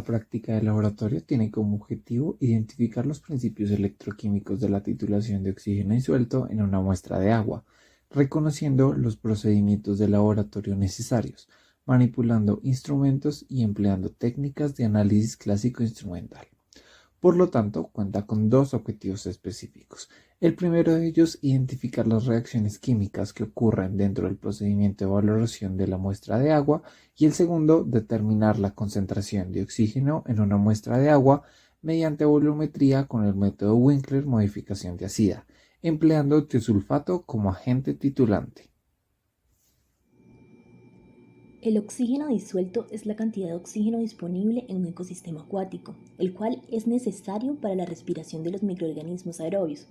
práctica de laboratorio tiene como objetivo identificar los principios electroquímicos de la titulación de oxígeno disuelto en una muestra de agua, reconociendo los procedimientos de laboratorio necesarios, manipulando instrumentos y empleando técnicas de análisis clásico instrumental. Por lo tanto, cuenta con dos objetivos específicos. El primero de ellos, identificar las reacciones químicas que ocurren dentro del procedimiento de valoración de la muestra de agua, y el segundo, determinar la concentración de oxígeno en una muestra de agua mediante volumetría con el método Winkler modificación de ácida, empleando tiosulfato como agente titulante. El oxígeno disuelto es la cantidad de oxígeno disponible en un ecosistema acuático, el cual es necesario para la respiración de los microorganismos aerobios.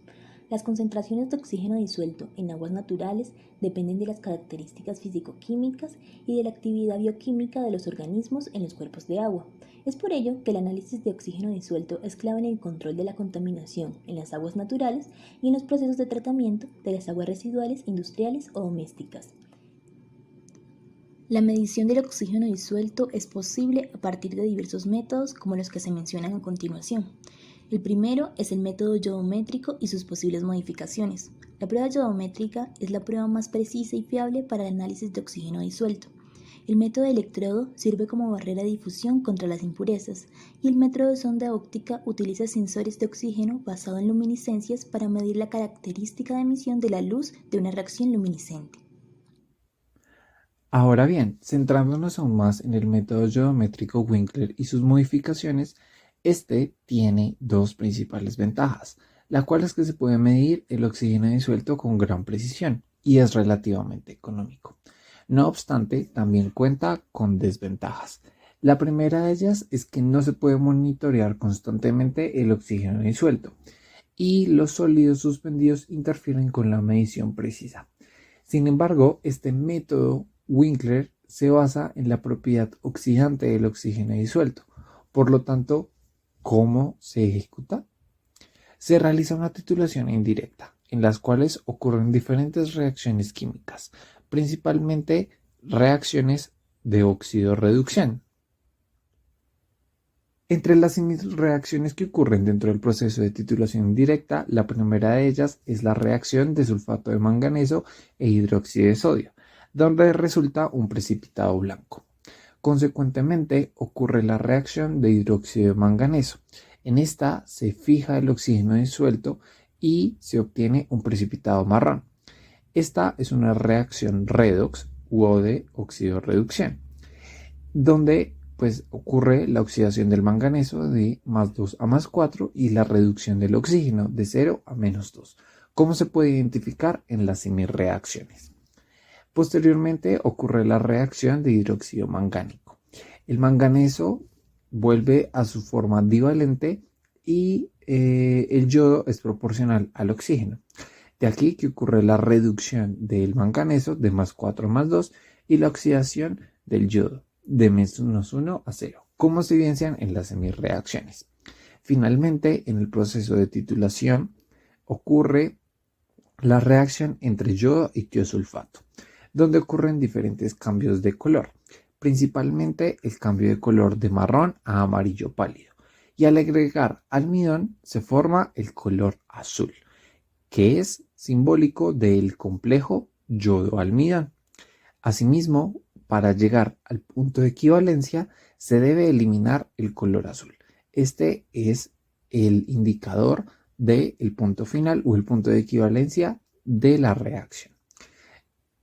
Las concentraciones de oxígeno disuelto en aguas naturales dependen de las características físico-químicas y de la actividad bioquímica de los organismos en los cuerpos de agua. Es por ello que el análisis de oxígeno disuelto es clave en el control de la contaminación en las aguas naturales y en los procesos de tratamiento de las aguas residuales industriales o domésticas. La medición del oxígeno disuelto es posible a partir de diversos métodos como los que se mencionan a continuación. El primero es el método yodométrico y sus posibles modificaciones. La prueba yodométrica es la prueba más precisa y fiable para el análisis de oxígeno disuelto. El método de electrodo sirve como barrera de difusión contra las impurezas y el método de sonda óptica utiliza sensores de oxígeno basado en luminiscencias para medir la característica de emisión de la luz de una reacción luminiscente. Ahora bien, centrándonos aún más en el método yodométrico Winkler y sus modificaciones, este tiene dos principales ventajas, la cual es que se puede medir el oxígeno disuelto con gran precisión y es relativamente económico. No obstante, también cuenta con desventajas. La primera de ellas es que no se puede monitorear constantemente el oxígeno disuelto y los sólidos suspendidos interfieren con la medición precisa. Sin embargo, este método Winkler se basa en la propiedad oxidante del oxígeno disuelto. Por lo tanto, ¿cómo se ejecuta? Se realiza una titulación indirecta, en las cuales ocurren diferentes reacciones químicas, principalmente reacciones de óxido-reducción. Entre las reacciones que ocurren dentro del proceso de titulación indirecta, la primera de ellas es la reacción de sulfato de manganeso e hidróxido de sodio, donde resulta un precipitado blanco. Consecuentemente, ocurre la reacción de hidróxido de manganeso. En esta se fija el oxígeno disuelto y se obtiene un precipitado marrón. Esta es una reacción redox o de oxidorreducción, donde ocurre la oxidación del manganeso de +2 a +4 y la reducción del oxígeno de 0 a -2, como se puede identificar en las semireacciones. Posteriormente ocurre la reacción de hidróxido mangánico. El manganeso vuelve a su forma divalente y el yodo es proporcional al oxígeno. De aquí que ocurre la reducción del manganeso de +4 a +2 y la oxidación del yodo de -1 a 0, como se evidencian en las semireacciones. Finalmente, en el proceso de titulación ocurre la reacción entre yodo y tiosulfato, donde ocurren diferentes cambios de color, principalmente el cambio de color de marrón a amarillo pálido, y al agregar almidón se forma el color azul, que es simbólico del complejo yodo-almidón. Asimismo, para llegar al punto de equivalencia se debe eliminar el color azul. Este es el indicador del punto final o el punto de equivalencia de la reacción.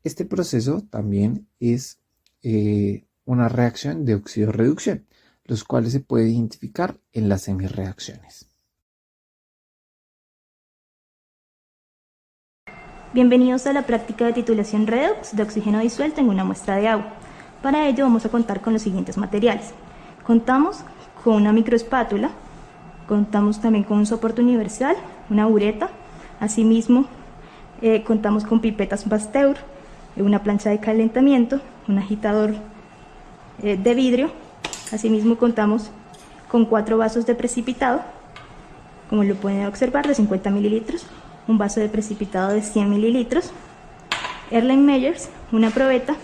Este proceso también es una reacción de oxidorreducción, los cuales se puede identificar en las semireacciones. Bienvenidos a la práctica de titulación redox de oxígeno disuelto en una muestra de agua. Para ello vamos a contar con los siguientes materiales. Contamos con una microespátula, contamos también con un soporte universal, una bureta, asimismo contamos con pipetas Pasteur, una plancha de calentamiento, un agitador de vidrio, asimismo contamos con 4 vasos de precipitado, como lo pueden observar, de 50 mililitros, un vaso de precipitado de 100 mililitros, Erlenmeyers, una probeta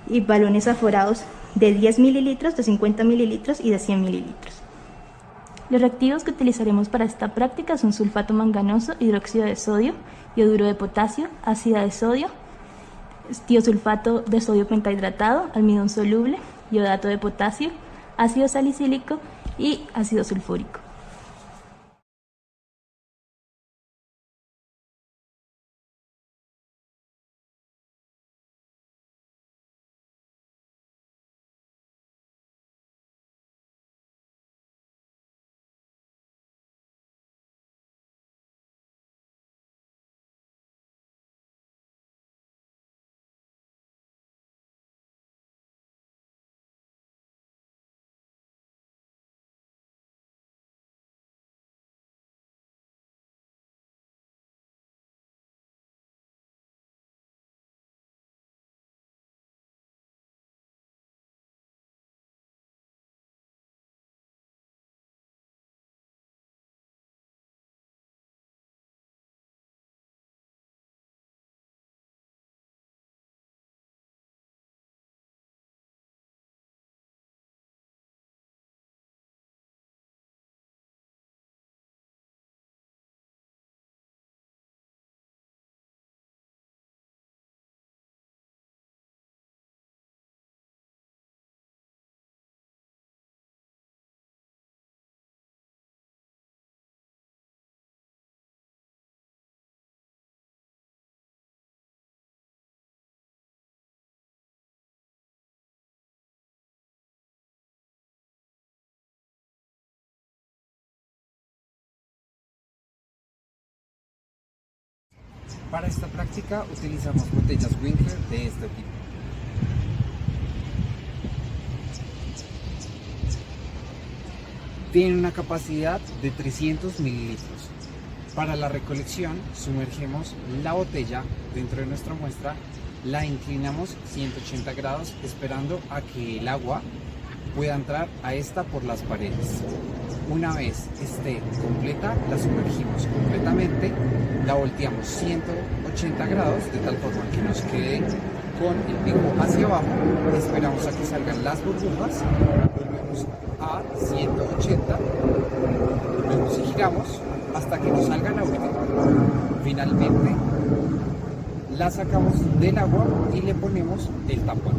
y balones aforados de 10 mililitros, de 50 mililitros y de 100 mililitros. Los reactivos que utilizaremos para esta práctica son sulfato manganoso, hidróxido de sodio, yoduro de potasio, ácida de sodio, tiosulfato de sodio pentahidratado, almidón soluble, iodato de potasio, ácido salicílico y ácido sulfúrico. Para esta práctica utilizamos botellas Winkler de este tipo. Tienen una capacidad de 300 mililitros. Para la recolección sumergimos la botella dentro de nuestra muestra, la inclinamos 180 grados esperando a que el agua pueda entrar a esta por las paredes. Una vez esté completa, la sumergimos completamente, la volteamos 180 grados de tal forma que nos quede con el pico hacia abajo, esperamos a que salgan las burbujas, volvemos a 180, volvemos y giramos hasta que nos salga la última. Finalmente la sacamos del agua y le ponemos el tapón.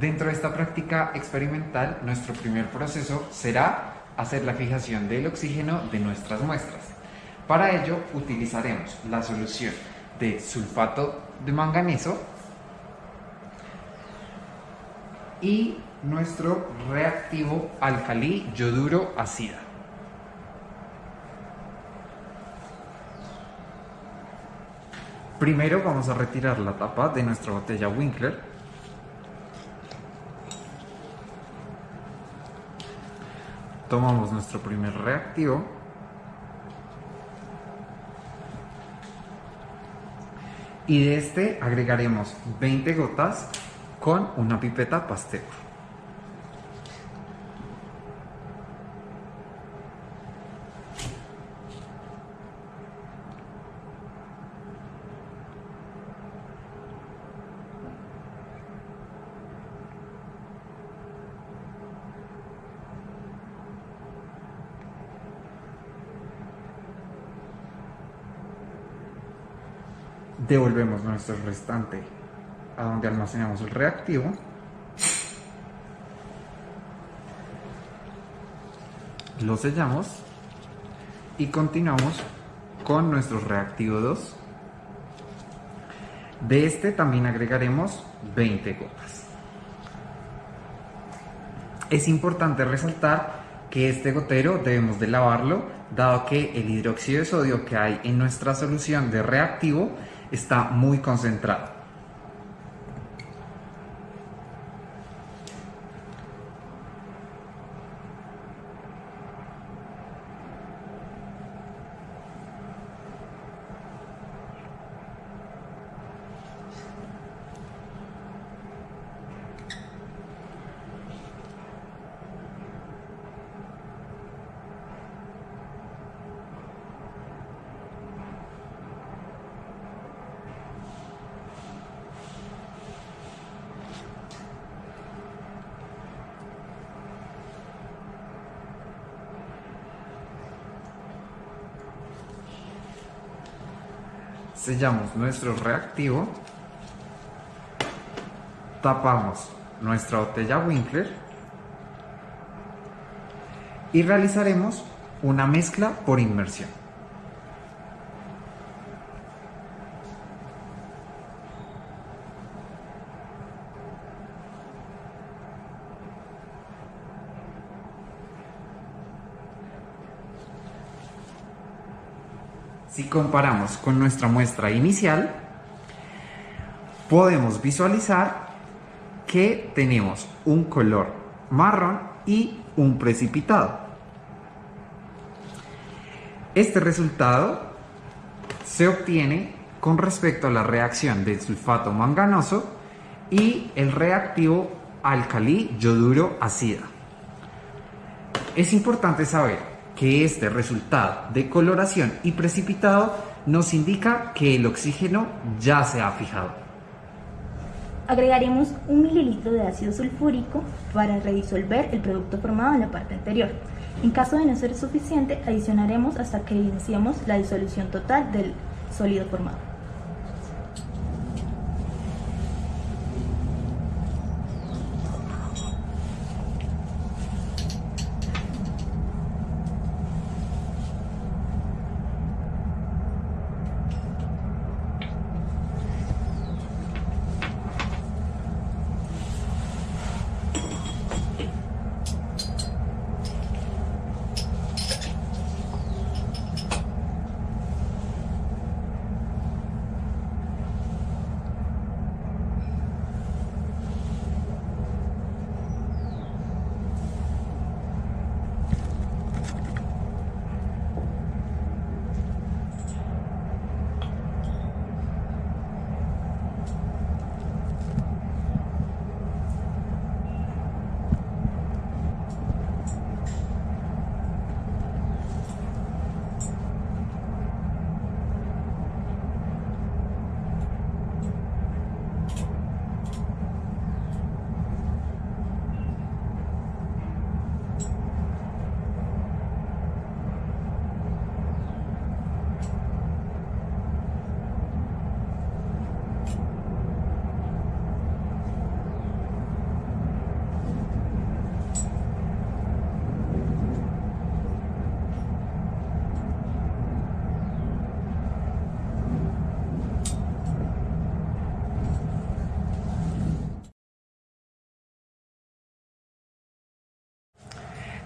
Dentro de esta práctica experimental, nuestro primer proceso será hacer la fijación del oxígeno de nuestras muestras. Para ello utilizaremos la solución de sulfato de manganeso y nuestro reactivo alcalí yoduro ácida. Primero vamos a retirar la tapa de nuestra botella Winkler. Tomamos nuestro primer reactivo y de este agregaremos 20 gotas con una pipeta Pasteur. Devolvemos nuestro restante a donde almacenamos el reactivo. Lo sellamos y continuamos con nuestro reactivo 2. De este también agregaremos 20 gotas. Es importante resaltar que este gotero debemos de lavarlo, dado que el hidróxido de sodio que hay en nuestra solución de reactivo está muy concentrado. sellamos nuestro reactivo, tapamos nuestra botella Winkler y realizaremos una mezcla por inmersión. Si comparamos con nuestra muestra inicial, podemos visualizar que tenemos un color marrón y un precipitado. Este resultado se obtiene con respecto a la reacción del sulfato manganoso y el reactivo alcalí yoduro ácida. Es importante saber que este resultado de coloración y precipitado nos indica que el oxígeno ya se ha fijado. Agregaremos 1 mililitro de ácido sulfúrico para redisolver el producto formado en la parte anterior. En caso de no ser suficiente, adicionaremos hasta que evidenciemos la disolución total del sólido formado.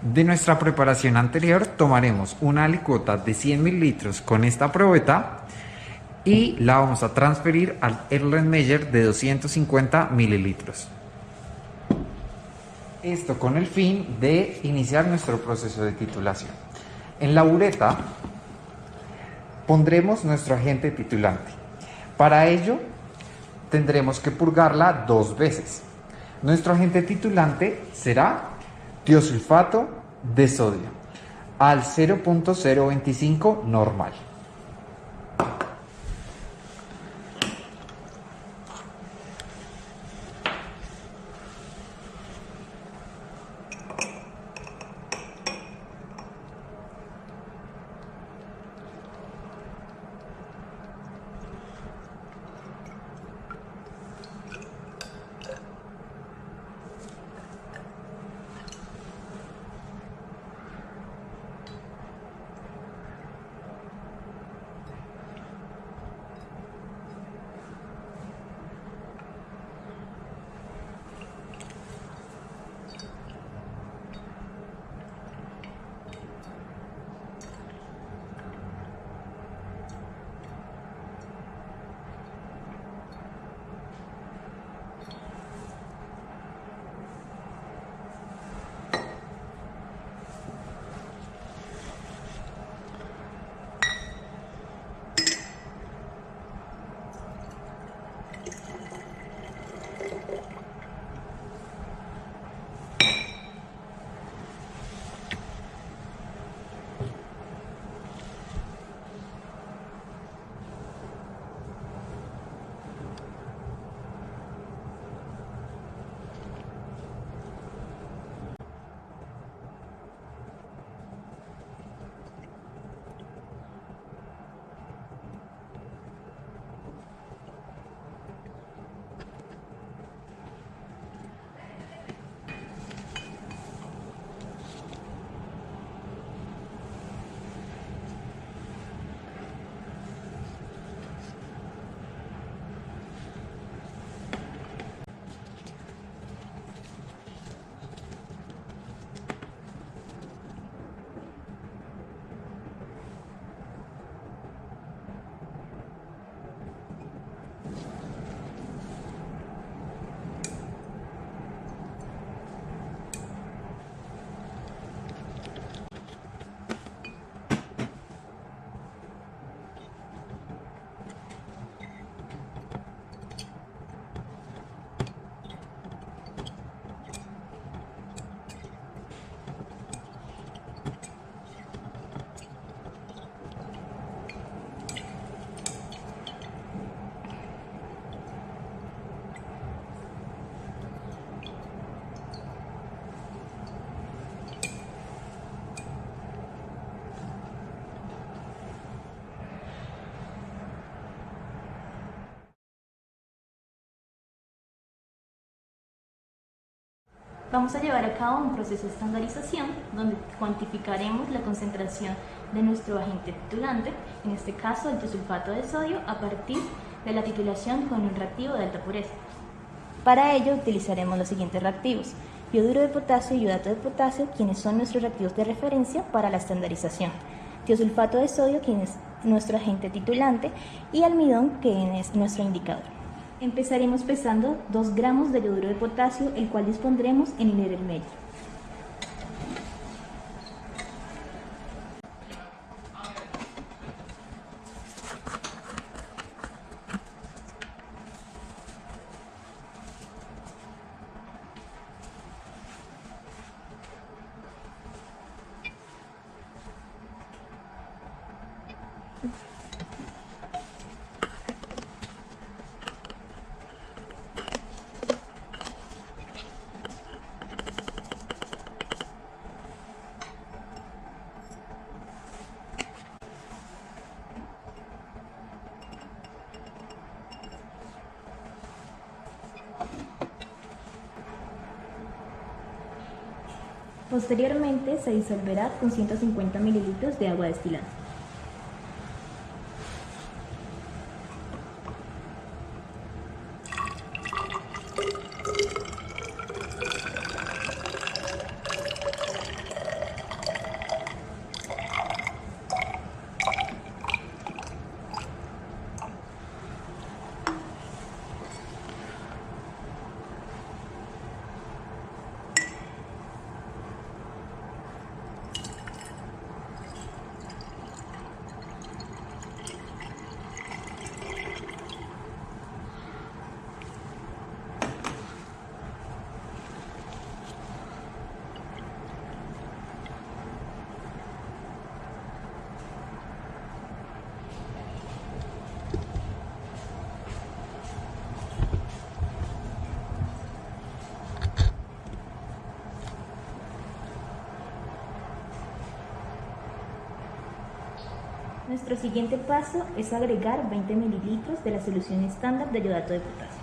De nuestra preparación anterior tomaremos una alicota de 100 mililitros con esta probeta y la vamos a transferir al Erlenmeyer de 250 mililitros. Esto con el fin de iniciar nuestro proceso de titulación. En la bureta pondremos nuestro agente titulante. Para ello tendremos que purgarla 2 veces. Nuestro agente titulante será tiosulfato de sodio al 0.025 normal. Vamos a llevar a cabo un proceso de estandarización donde cuantificaremos la concentración de nuestro agente titulante, en este caso el tiosulfato de sodio, a partir de la titulación con un reactivo de alta pureza. Para ello utilizaremos los siguientes reactivos: yoduro de potasio y iodato de potasio, quienes son nuestros reactivos de referencia para la estandarización; tiosulfato de sodio, quien es nuestro agente titulante; y almidón, que es nuestro indicador. Empezaremos pesando 2 gramos de yoduro de potasio, el cual dispondremos en el medio. Posteriormente se disolverá con 150 ml de agua destilada. Nuestro siguiente paso es agregar 20 ml de la solución estándar de iodato de potasio.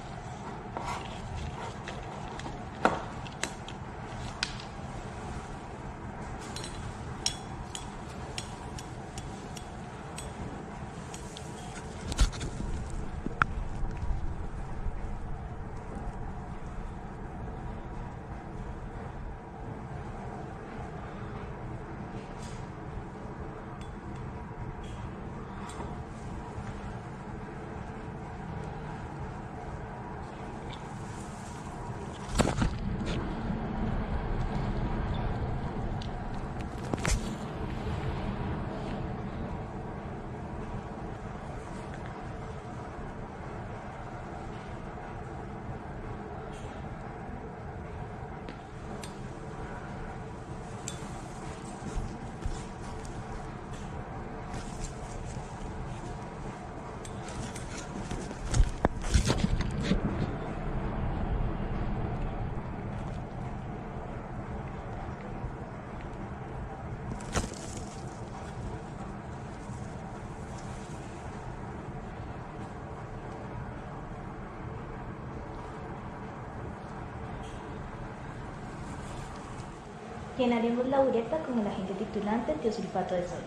Llenaremos la bureta con el agente titulante tiosulfato de sodio.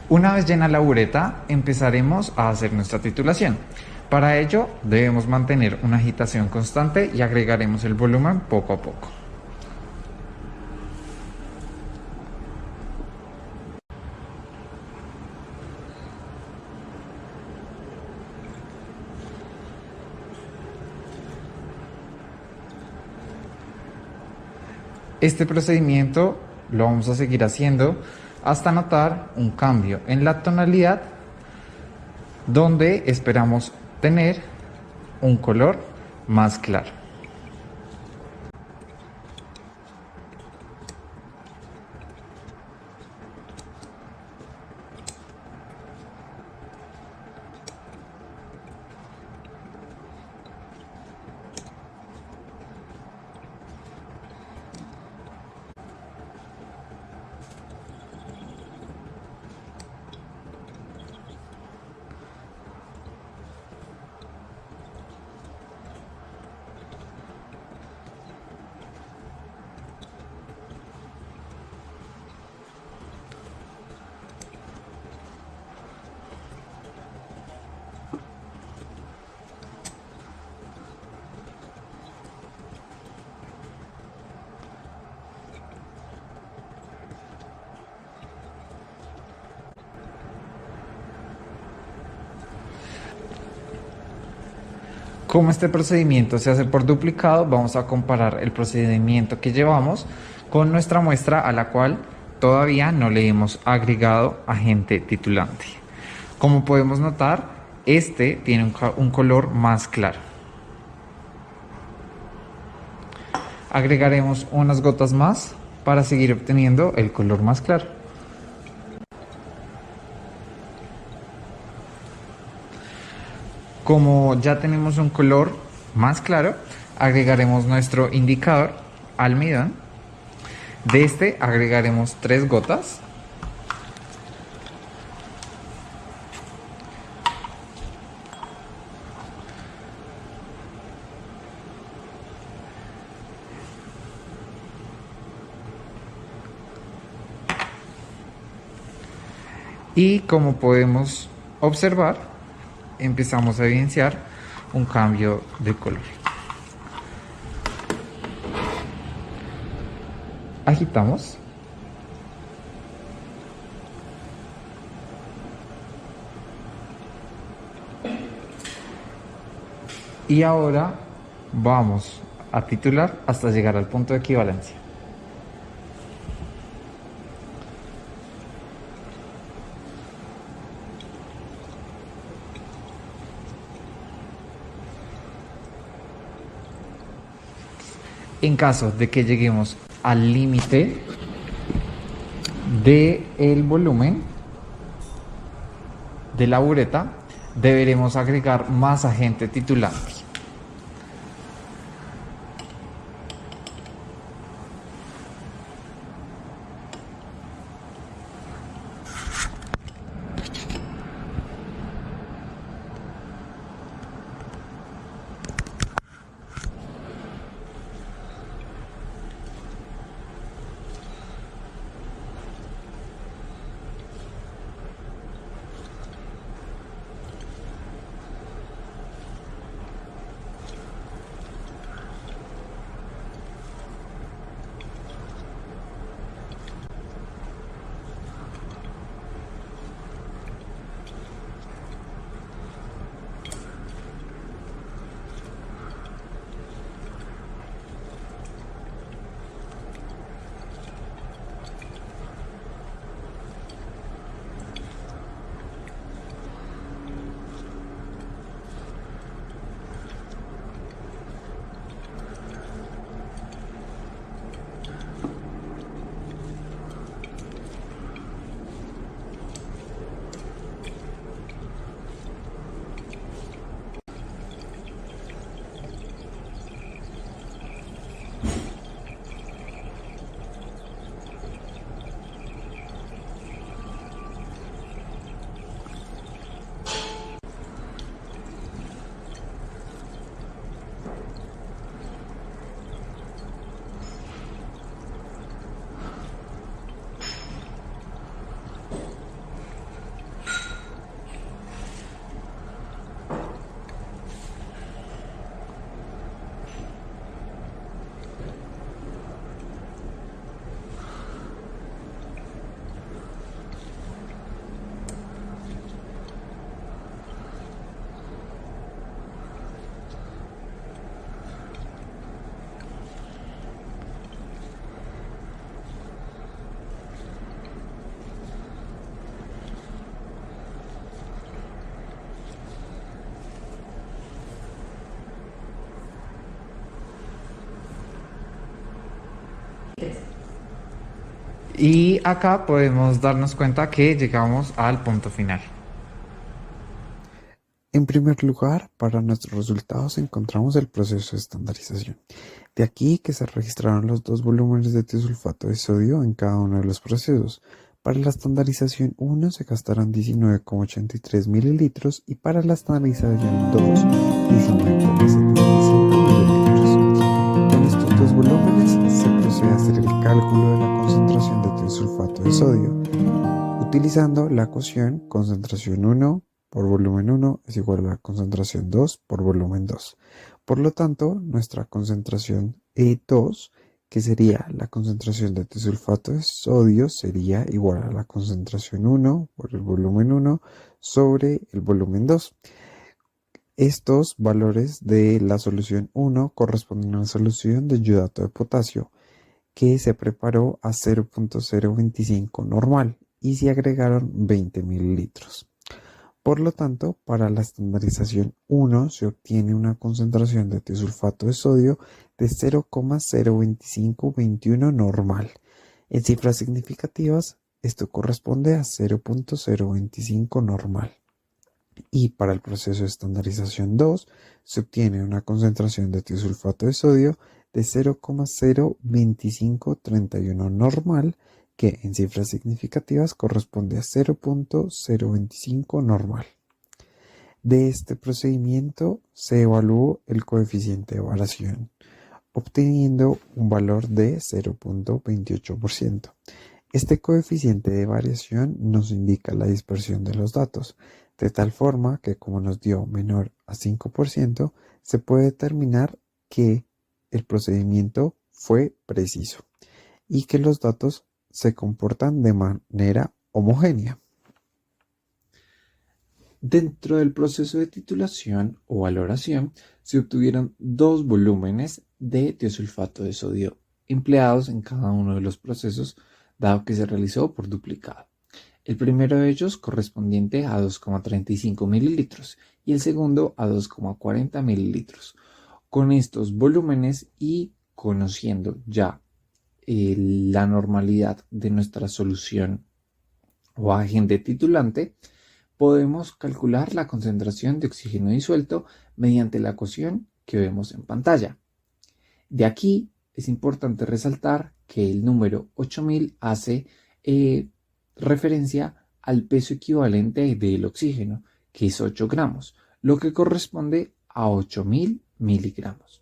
Una vez llena la bureta, empezaremos a hacer nuestra titulación. Para ello, debemos mantener una agitación constante y agregaremos el volumen poco a poco. Este procedimiento lo vamos a seguir haciendo hasta notar un cambio en la tonalidad, donde esperamos tener un color más claro. Como este procedimiento se hace por duplicado, vamos a comparar el procedimiento que llevamos con nuestra muestra a la cual todavía no le hemos agregado agente titulante. Como podemos notar, este tiene un color más claro. Agregaremos unas gotas más para seguir obteniendo el color más claro. Como ya tenemos un color más claro, agregaremos nuestro indicador almidón. De este agregaremos 3 gotas. Y como podemos observar, empezamos a evidenciar un cambio de color. Agitamos. Y ahora vamos a titular hasta llegar al punto de equivalencia. En caso de que lleguemos al límite del volumen de la bureta, deberemos agregar más agente titulante. Y acá podemos darnos cuenta que llegamos al punto final. En primer lugar, para nuestros resultados encontramos el proceso de estandarización. De aquí que se registraron los 2 volúmenes de tiosulfato de sodio en cada uno de los procesos. Para la estandarización 1 se gastaron 19,83 mililitros y para la estandarización 2, 19,75 mililitros. Con estos 2 volúmenes se procede a hacer el cálculo de la concentración de tiosulfato de sodio, utilizando la ecuación concentración 1 por volumen 1 es igual a la concentración 2 por volumen 2. Por lo tanto, nuestra concentración E2, que sería la concentración de tiosulfato de sodio, sería igual a la concentración 1 por el volumen 1 sobre el volumen 2. Estos valores de la solución 1 corresponden a la solución de iodato de potasio, que se preparó a 0.025 normal y se agregaron 20 mililitros. Por lo tanto, para la estandarización 1 se obtiene una concentración de tiosulfato de sodio de 0,02521 normal. En cifras significativas, esto corresponde a 0.025 normal. Y para el proceso de estandarización 2 se obtiene una concentración de tiosulfato de sodio de 0,02531 normal, que en cifras significativas corresponde a 0.025 normal. De este procedimiento se evaluó el coeficiente de variación, obteniendo un valor de 0.28%. Este coeficiente de variación nos indica la dispersión de los datos, de tal forma que como nos dio menor a 5%, se puede determinar que el procedimiento fue preciso y que los datos se comportan de manera homogénea. Dentro del proceso de titulación o valoración se obtuvieron dos volúmenes de tiosulfato de sodio empleados en cada uno de los procesos, dado que se realizó por duplicado. El primero de ellos correspondiente a 2,35 mililitros y el segundo a 2,40 mililitros. Con estos volúmenes y conociendo ya la normalidad de nuestra solución o agente titulante, podemos calcular la concentración de oxígeno disuelto mediante la ecuación que vemos en pantalla. De aquí es importante resaltar que el número 8000 hace referencia al peso equivalente del oxígeno, que es 8 gramos, lo que corresponde a 8000 miligramos.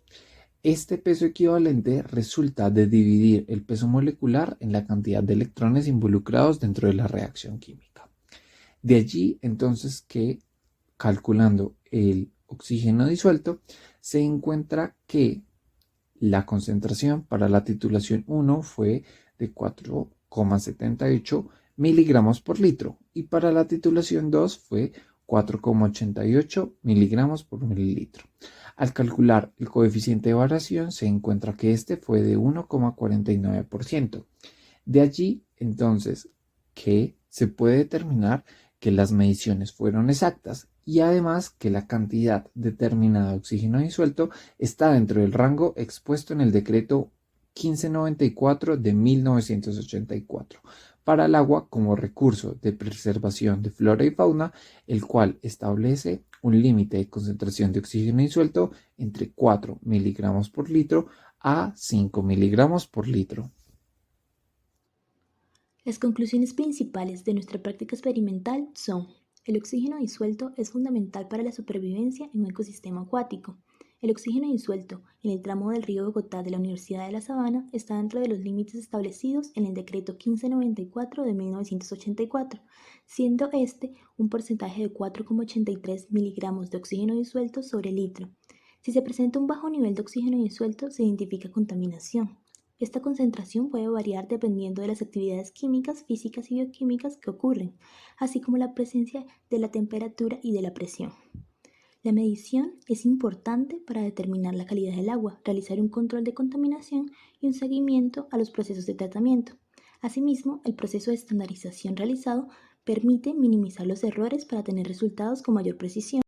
Este peso equivalente resulta de dividir el peso molecular en la cantidad de electrones involucrados dentro de la reacción química. De allí entonces que, calculando el oxígeno disuelto, se encuentra que la concentración para la titulación 1 fue de 4,78 miligramos por litro y para la titulación 2 fue 4,88 miligramos por mililitro. Al calcular el coeficiente de variación se encuentra que este fue de 1,49%. De allí entonces que se puede determinar que las mediciones fueron exactas y además que la cantidad determinada de oxígeno disuelto está dentro del rango expuesto en el decreto 1594 de 1984 para el agua como recurso de preservación de flora y fauna, el cual establece un límite de concentración de oxígeno disuelto entre 4 miligramos por litro a 5 miligramos por litro. Las conclusiones principales de nuestra práctica experimental son: el oxígeno disuelto es fundamental para la supervivencia en un ecosistema acuático. El oxígeno disuelto en el tramo del río Bogotá de la Universidad de La Sabana está dentro de los límites establecidos en el decreto 1594 de 1984, siendo este un porcentaje de 4,83 miligramos de oxígeno disuelto sobre litro. Si se presenta un bajo nivel de oxígeno disuelto, se identifica contaminación. Esta concentración puede variar dependiendo de las actividades químicas, físicas y bioquímicas que ocurren, así como la presencia de la temperatura y de la presión. La medición es importante para determinar la calidad del agua, realizar un control de contaminación y un seguimiento a los procesos de tratamiento. Asimismo, el proceso de estandarización realizado permite minimizar los errores para tener resultados con mayor precisión.